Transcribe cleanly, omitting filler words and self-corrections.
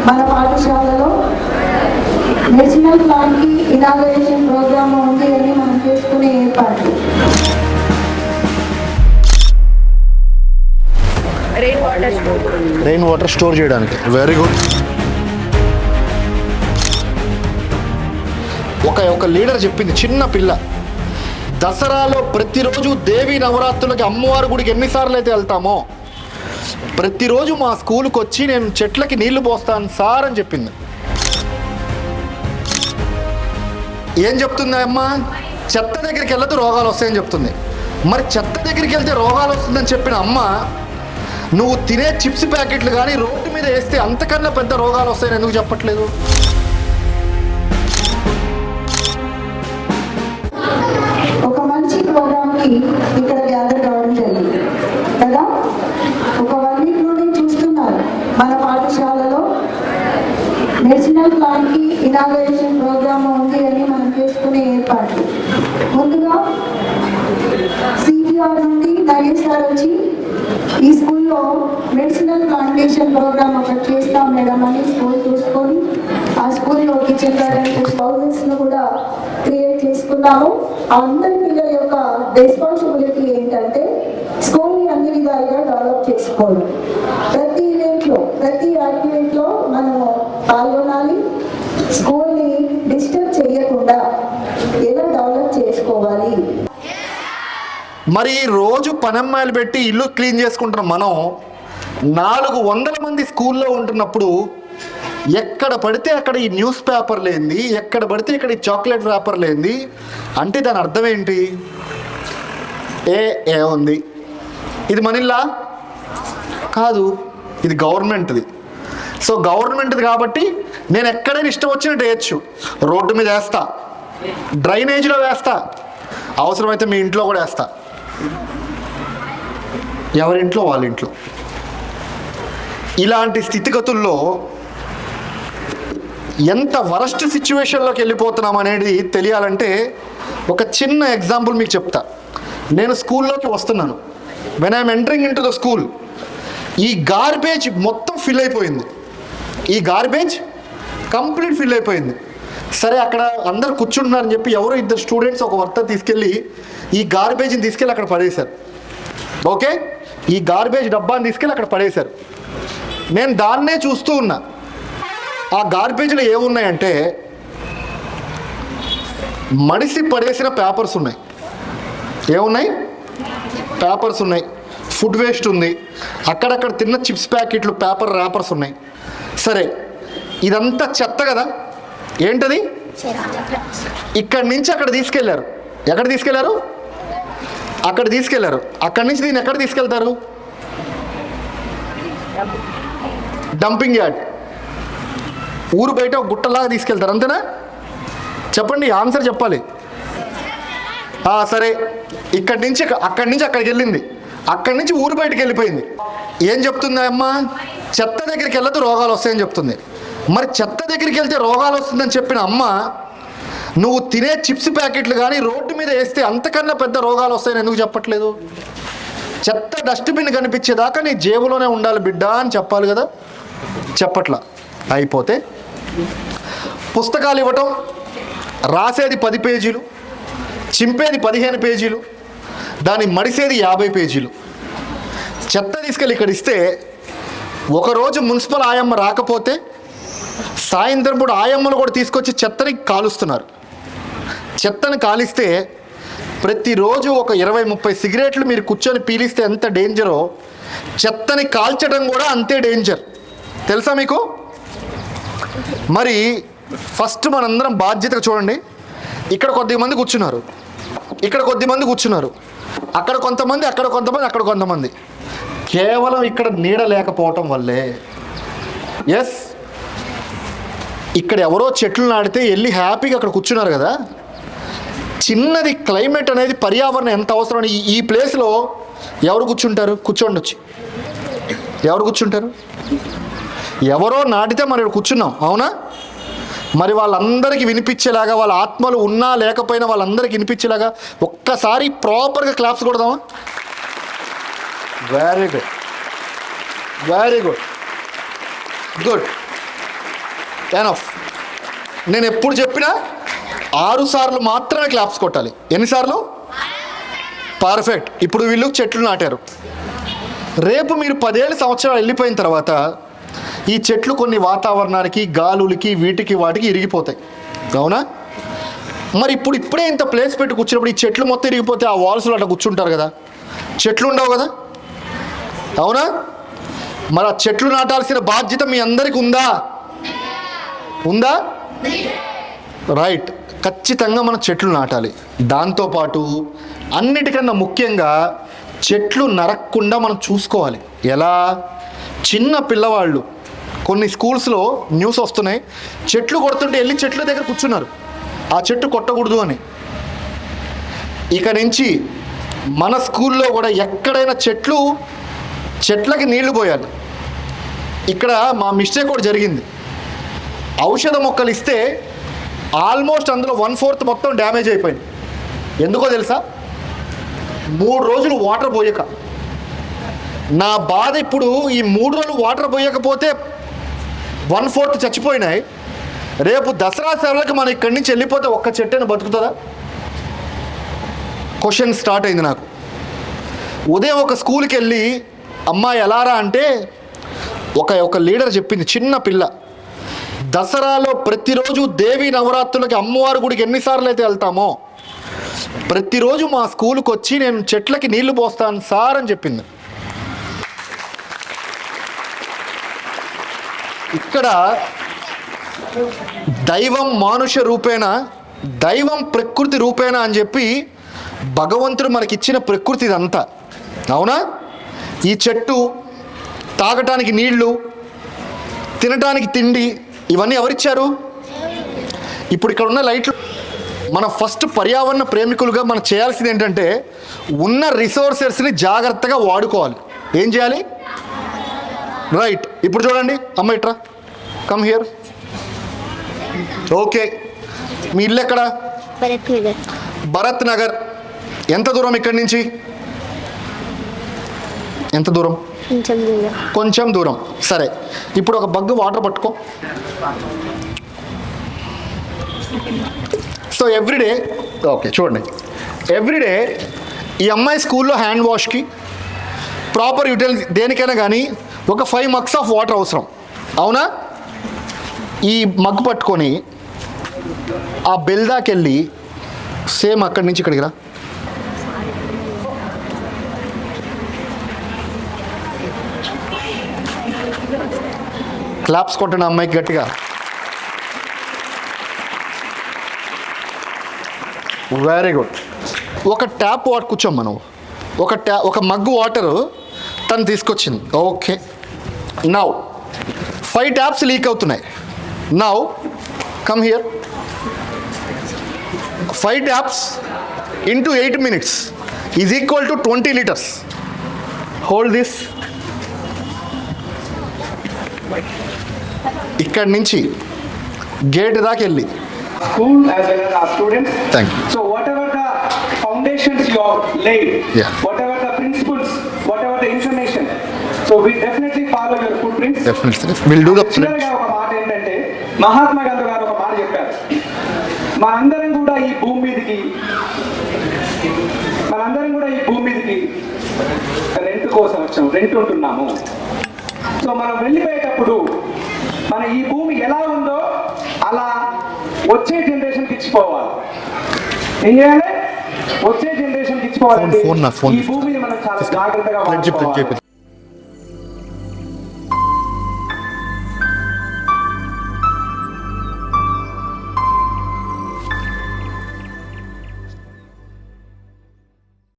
మన పాఠశాలలో national ప్లాన్కి inauguration programme ఉంది అని మనం చేసుకునే ఏర్పాట్లు. రెయిన్ వాటర్ స్టోర్ చేయడానికి. Very good. ఒక లీడర్ చెప్పింది, చిన్న పిల్ల, దసరాలో ప్రతిరోజు దేవీ నవరాత్రులకి అమ్మవారి గుడికి ఎన్నిసార్లు అయితే వెళ్తామో ప్రతిరోజు మా స్కూల్కి వచ్చి నేను చెట్లకి నీళ్లు పోస్తాను సార్ అని చెప్పింది. ఏం చెప్తుంది అమ్మ? చెత్త దగ్గరికి వెళ్ళదు, రోగాలు వస్తాయని చెప్తుంది. మరి చెత్త దగ్గరికి వెళ్తే రోగాలు వస్తుందని చెప్పిన అమ్మ, నువ్వు తినే చిప్స్ ప్యాకెట్లు కానీ రోడ్డు మీద వేస్తే అంతకన్నా పెద్ద రోగాలు వస్తాయని ఎందుకు చెప్పట్లేదు? ఒక మంచి ప్రోగ్రామ్కి ఇక్కడ గ్యాదర్ కావడం జరిగింది కదా. ఒక 1 వీక్ నుండి చూస్తున్నారు మన పాఠశాలలో నేషనల్ ప్లాన్కి ఇనాగరేషన్ ప్రోగ్రామ్ ఉంది అని మనం చేసుకునే ఏర్పాట్లు. ముందుగా సిపిఆర్ నుండి నగేష్ సార్ వచ్చి ఈ స్కూల్లో మెడిసినల్ ప్లాంటేషన్ ప్రోగ్రామ్ ఒకటి చేస్తాం మేడం అని స్కూల్ చూసుకొని ఆ స్కూల్లో కిచెన్ గార్డెన్ హౌసెస్ను కూడా క్రియేట్ చేసుకున్నాము. అందరి పిల్లల యొక్క రెస్పాన్సిబిలిటీ ఏంటంటే స్కూల్ని అన్ని విధాలుగా డెవలప్ చేసుకోవడం. ప్రతి ఈవెంట్లో ప్రతి యాక్టివిటీలో మనము పాల్గొనాలి. స్కూల్ని డిస్టర్బ్ చేయకుండా ఎలా డెవలప్ చేసుకోవాలి. మరి రోజు పనమ్మాయిలు పెట్టి ఇల్లు క్లీన్ చేసుకుంటున్న మనం 400 మంది స్కూల్లో ఉంటున్నప్పుడు ఎక్కడ పడితే అక్కడ ఈ న్యూస్ పేపర్ లేనిది, ఎక్కడ పడితే ఇక్కడ ఈ చాక్లెట్ ర్యాపర్ లేనిది అంటే దాని అర్థం ఏంటి? ఏ ఉంది, ఇది మనీలా కాదు, ఇది గవర్నమెంట్ది. సో గవర్నమెంట్ది కాబట్టి నేను ఎక్కడైనా ఇష్టం వచ్చినట్టు వేయచ్చు. రోడ్డు మీద వేస్తా, డ్రైనేజీలో వేస్తా, అవసరమైతే మీ ఇంట్లో కూడా వేస్తా. ఎవరింట్లో వాళ్ళ ఇంట్లో. ఇలాంటి స్థితిగతుల్లో ఎంత వరస్ట్ సిచ్యువేషన్లోకి వెళ్ళిపోతున్నాం అనేది తెలియాలంటే ఒక చిన్న ఎగ్జాంపుల్ మీకు చెప్తా. నేను స్కూల్లోకి వస్తున్నాను. When I'm entering in to the school, ఈ గార్బేజ్ మొత్తం ఫిల్ అయిపోయింది. ఈ గార్బేజ్ కంప్లీట్ ఫిల్ అయిపోయింది. సరే, అక్కడ అందరు కూర్చుంటున్నారని చెప్పి ఎవరో 2 స్టూడెంట్స్ ఒక వర్త తీసుకెళ్ళి ఈ గార్బేజ్ని తీసుకెళ్ళి అక్కడ పడేశారు. ఓకే, ఈ గార్బేజ్ డబ్బాని తీసుకెళ్ళి అక్కడ పడేశారు. నేను దాన్నే చూస్తూ ఉన్నా. ఆ గార్బేజ్లో ఏమున్నాయంటే మడిసి పడేసిన పేపర్స్ ఉన్నాయి. ఏమున్నాయి? పేపర్స్ ఉన్నాయి, ఫుడ్ వేస్ట్ ఉంది, అక్కడక్కడ తిన్న చిప్స్ ప్యాకెట్లు, పేపర్ ర్యాపర్స్ ఉన్నాయి. సరే, ఇదంతా చెత్త కదా. ఏంటది? ఇక్కడి నుంచి అక్కడ తీసుకెళ్లారు. ఎక్కడ తీసుకెళ్లారు? అక్కడ తీసుకెళ్లారు. అక్కడి నుంచి దీన్ని ఎక్కడ తీసుకెళ్తారు? డంపింగ్ యార్డ్, ఊరు బయట ఒక గుట్టలాగా తీసుకెళ్తారు. అంతేనా? చెప్పండి, ఆన్సర్ చెప్పాలి. సరే, అక్కడి నుంచి అక్కడికి వెళ్ళింది. అక్కడి నుంచి ఊరు బయటకు వెళ్ళిపోయింది. ఏం చెప్తుంది అమ్మ? చెత్త దగ్గరికి వెళ్ళదు, రోగాలు వస్తాయని చెప్తుంది. మరి చెత్త దగ్గరికి వెళ్తే రోగాలు వస్తుందని చెప్పిన అమ్మ, నువ్వు తినే చిప్స్ ప్యాకెట్లు కానీ రోడ్డు మీద వేస్తే అంతకన్నా పెద్ద రోగాలు వస్తాయని ఎందుకు చెప్పట్లేదు? చెత్త డస్ట్బిన్ కనిపించేదాకా నీ జేబులోనే ఉండాలి బిడ్డ అని చెప్పాలి కదా. చెప్పట్లా. అయిపోతే పుస్తకాలు ఇవ్వటం, రాసేది 10 పేజీలు, చింపేది 15 పేజీలు, దాన్ని మడిసేది 50 పేజీలు. చెత్త తీసుకెళ్ళి ఇక్కడ ఇస్తే ఒకరోజు మున్సిపల్ ఆయమ్మ రాకపోతే సాయంత్రం పూట ఆయమ్మలు కూడా తీసుకొచ్చి చెత్తని కాలుస్తున్నారు. చెత్తని కాలిస్తే ప్రతిరోజు ఒక 20-30 సిగరెట్లు మీరు కూర్చొని పీలిస్తే ఎంత డేంజరో, చెత్తని కాల్చడం కూడా అంతే డేంజర్. తెలుసా మీకు? మరి ఫస్ట్ మనందరం బాధ్యతగా చూడండి. ఇక్కడ కొద్దిమంది కూర్చున్నారు, ఇక్కడ కొద్దిమంది కూర్చున్నారు, అక్కడ కొంతమంది, అక్కడ కొంతమంది, అక్కడ కొంతమంది. కేవలం ఇక్కడ నీడ లేకపోవటం వల్లే. ఎస్, ఇక్కడ ఎవరో చెట్లు నాటితే వెళ్ళి హ్యాపీగా అక్కడ కూర్చున్నారు కదా. చిన్నది క్లైమేట్ అనేది, పర్యావరణం ఎంత అవసరం. ఈ ప్లేస్లో ఎవరు కూర్చుంటారు? కూర్చోండి వచ్చి. ఎవరు కూర్చుంటారు? ఎవరో నాటితే మనం ఇక్కడ కూర్చున్నాం, అవునా? మరి వాళ్ళందరికీ వినిపించేలాగా, వాళ్ళ ఆత్మలు ఉన్నా లేకపోయినా వాళ్ళందరికీ వినిపించేలాగా ఒక్కసారి ప్రాపర్గా క్లాప్స్ కొడదామా? Very good, very good, good. Enough. నేను ఎప్పుడు చెప్పినా 6 సార్లు మాత్రమే క్లాప్స్ కొట్టాలి. ఎన్నిసార్లు? పర్ఫెక్ట్. ఇప్పుడు వీళ్ళు చెట్లు నాటారు. రేపు మీరు 10 ఏళ్ళ సంవత్సరాలు వెళ్ళిపోయిన తర్వాత ఈ చెట్లు కొన్ని వాతావరణానికి, గాలులకి, వీటికి వాటికి ఇరిగిపోతాయి. అవునా? మరి ఇప్పుడే ఇంత ప్లేస్ పెట్టి కూర్చున్నప్పుడు ఈ చెట్లు మొత్తం ఇరిగిపోతే ఆ వాల్స్లో అట్లా కూర్చుంటారు కదా, చెట్లు ఉండవు కదా. అవునా? మరి ఆ చెట్లు నాటాల్సిన బాధ్యత మీ అందరికీ ఉందా? రైట్. ఖచ్చితంగా మనం చెట్లు నాటాలి. దాంతోపాటు అన్నిటికన్నా ముఖ్యంగా చెట్లు నరక్కుండా మనం చూసుకోవాలి. ఎలా? చిన్న పిల్లవాళ్ళు కొన్ని స్కూల్స్లో న్యూస్ వస్తున్నాయి, చెట్లు కొడుతుంటే వెళ్ళి చెట్ల దగ్గర కూర్చున్నారు, ఆ చెట్టు కొట్టకూడదు అని. ఇక నుంచి మన స్కూల్లో కూడా ఎక్కడైనా చెట్లకి నీళ్లు పోయాలి. ఇక్కడ మా మిస్టేక్ కూడా జరిగింది. ఔషధ మొక్కలు ఇస్తే ఆల్మోస్ట్ అందులో 1/4 మొత్తం డ్యామేజ్ అయిపోయింది. ఎందుకో తెలుసా? 3 రోజులు వాటర్ పోయక. నా బాధ ఇప్పుడు ఈ 3 రోజులు వాటర్ పోయకపోతే 1/4 చచ్చిపోయినాయి. రేపు దసరా సెలవులకి మనం ఇక్కడి నుంచి వెళ్ళిపోతే ఒక్క చెట్టుని బతుకుతుందా? క్వశ్చన్ స్టార్ట్ అయింది నాకు. ఉదయం ఒక స్కూల్కి వెళ్ళి అమ్మాయి ఎలారా అంటే ఒక లీడర్ చెప్పింది, చిన్న పిల్ల, దసరాలో ప్రతిరోజు దేవి నవరాత్రులకి అమ్మవారి గుడికి ఎన్నిసార్లు అయితే వెళ్తామో ప్రతిరోజు మా స్కూల్కి వచ్చి నేను చెట్లకి నీళ్లు పోస్తాను సార్ అని చెప్పింది. ఇక్కడ దైవం మానుష రూపేణ, దైవం ప్రకృతి రూపేణ అని చెప్పి భగవంతుడు మనకిచ్చిన ప్రకృతి ఇదంతా. అవునా? ఈ చెట్టు, తాగటానికి నీళ్లు, తినటానికి తిండి, ఇవన్నీ ఎవరిచ్చారు? ఇప్పుడు ఇక్కడ ఉన్న లైట్లు. మన ఫస్ట్ పర్యావరణ ప్రేమికులుగా మనం చేయాల్సింది ఏంటంటే ఉన్న రిసోర్సెస్ని జాగ్రత్తగా వాడుకోవాలి. ఏం చేయాలి? రైట్. ఇప్పుడు చూడండి అమ్మ, ఇట్రా, కమ్ హియర్. ఓకే, మీ ఇల్లు ఎక్కడ? భరత్ నగర్. ఎంత దూరం ఇక్కడి నుంచి? ఎంత దూరం? కొంచెం దూరం. సరే, ఇప్పుడు ఒక బగ్గు వాటర్ పట్టుకో. సో ఎవ్రీడే, ఓకే చూడండి, ఎవ్రీడే ఈ అమ్మాయి స్కూల్లో హ్యాండ్ వాష్కి, ప్రాపర్ యూటిలిటీ దేనికైనా కానీ ఒక 5 mugs ఆఫ్ వాటర్ అవసరం. అవునా? ఈ మగ్గు పట్టుకొని ఆ బెల్దాకి వెళ్ళి సేమ్ అక్కడి నుంచి ఇక్కడికి రా. క్లాప్స్ కొట్టండి అమ్మాయికి గట్టిగా. Very good. ఒక ట్యాప్ వాటర్ కూర్చోమ్మ నువ్వు. ఒక మగ్గు వాటరు తను తీసుకొచ్చింది. ఓకే, నౌ 5 ట్యాప్స్ లీక్ అవుతున్నాయి. Now come here. 5 taps into 8 minutes is equal to 20 liters. Hold this. ఇక్కడి నుంచి గేట్ దాకా వెళ్ళి school as well as our students. Thank you. So whatever the foundations you have laid, Yeah. whatever the principles, whatever the information, so we definitely follow your footprints. Definitely. We'll do the pledge. చివరిగా ఒక మాట ఏంటంటే, మహాత్మా గాంధీ గారు ఒక మాట చెప్పారు, మనందరం కూడా ఈ భూమి మీదకి రెంట్ కోసం వచ్చాము, రెంట్ ఉంటున్నాము. సో మనం వెళ్ళిపోయేటప్పుడు మన ఈ భూమి ఎలా ఉందో అలా వచ్చే జనరేషన్కి ఇచ్చిపోవాలి. ఏం చేయాలి? వచ్చే జనరేషన్కి ఇచ్చిపోవాలంటే ఫోన్ ఈ భూమిని మనం చాలా జాగ్రత్తగా వాడుకోవాలి.